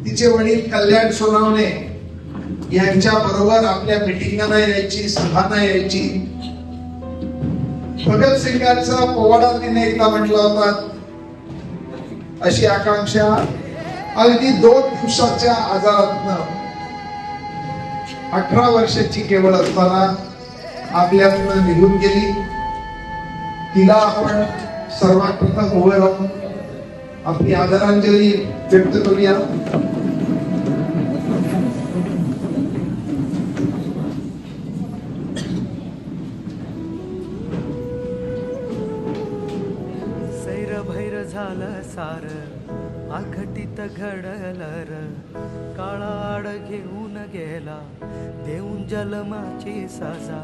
तिचे वडील कल्याण सोनवणे यांच्या बरोबर आपल्या मिटिंगांना यायची, सभांना यायची. भगतसिंगांचा पोवाडा तिने एकदा म्हटला होता. अशी आकांक्षा अगदी 2 दिवसाच्या आजारातनं 18 वर्षाची केवळ असताना आपल्यातून निघून गेली. तिला आपण सर्वात प्रथम उभं राहून आपली आदरांजली व्यक्त करूया. सैर भैर झालं सार आखटीत घडलं र, काळाड घेऊन गेला देऊन जलमाची सजा.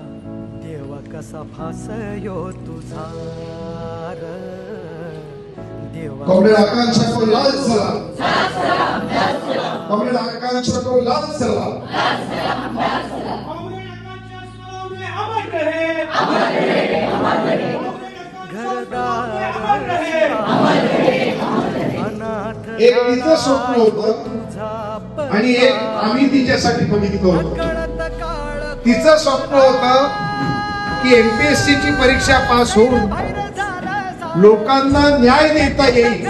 देवा कसा फास यो तुझा र, देवा कॉम्रेड आकांक्षा को लाल सलाम. कॉम्रेड आकांक्षा को लाल सलाम. कॉम्रेड आकांक्षा सोनवणे अमर रहे, अमर रहे, अमर रहे. घरदार अनाथ एक तिचं स्वप्न होतं आणि एक आम्ही तिच्यासाठी बघितलं होतं. तिचं स्वप्न होतं की एमपीएससी ची परीक्षा पास होऊन लोकांना न्याय देता येईल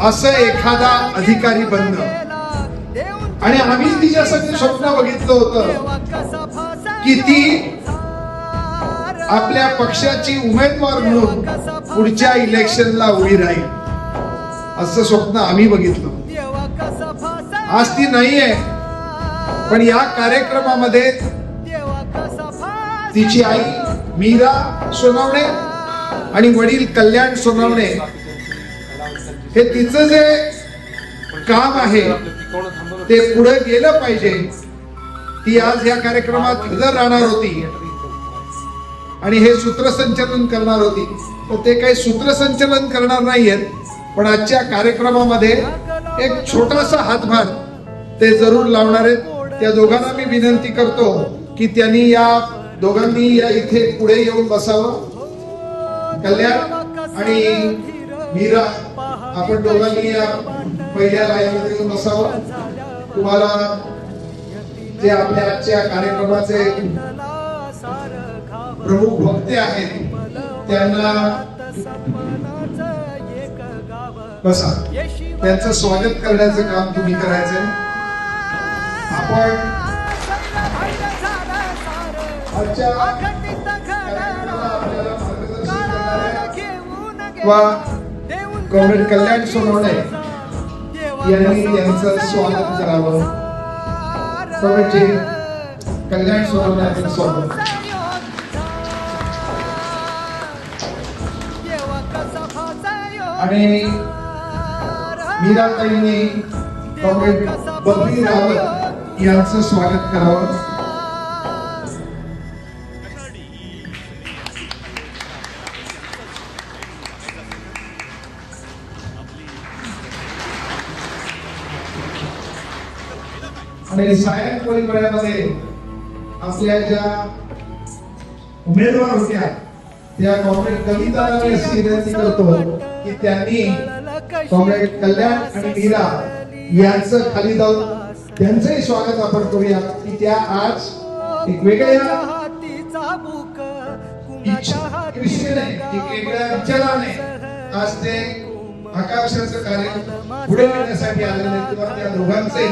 असं एखादा अधिकारी बनणं. आणि आम्ही तिच्यासाठी स्वप्न बघितलं होतं की ती आपल्या पक्षाची उमेदवार म्हणून पुढच्या इलेक्शनला उभी राहील असं स्वप्न आम्ही बघितलं. आज ती नाहीये, पण या कार्यक्रमामध्ये तिची आई मीरा सोनवणे आणि वडील कल्याण सोनवणे हे तिचं जे काम आहे ते पुढे गेलं पाहिजे. ती आज या कार्यक्रमात हजर राहणार होती आणि हे सूत्रसंचालन करणार होती. तर ते काही सूत्रसंचालन करणार नाहीयेत, पण आजच्या कार्यक्रमामध्ये एक छोटासा हातभार ते जरूर लावणार आहेत. त्या दोघांना मी विनंती करतो की त्यांनी या दोघांनी या इथे पुढे येऊन बसावं. कल्याण आणि मीरा, आपण दोघांनी या पहिल्या लाईनमध्ये येऊन बसावं. तुम्हाला जे आपल्या आजच्या कार्यक्रमाचे प्रमुख वक्ते आहेत त्यांना बसा, त्यांचं स्वागत करण्याचं काम तुम्ही करायचंय. आपण आजच्या कॉम्रेड कल्याण सोनवणे यांनी यांचं स्वागत करावं. कॉम्रेडजी कल्याण सोनवणे यांचं स्वागत. आणि मीराताईंनी कॉम्रेड बबली रावत यांचं स्वागत करावं. आणि सायन परिवारामध्ये आपल्या ज्या उमेदवार होत्या त्या कॉम्रेड कविताला मी अशी विनंती करतो की त्यांनी कॉम्रेड कल्याण आणि मीरा यांचं खाली जाऊन त्यांचंही स्वागत आपण करूया की त्या आज एक वेगळ्या विचाराने आज ते आकांक्षाचं कार्य पुढे नेण्यासाठी आलेले. किंवा त्या दोघांचंही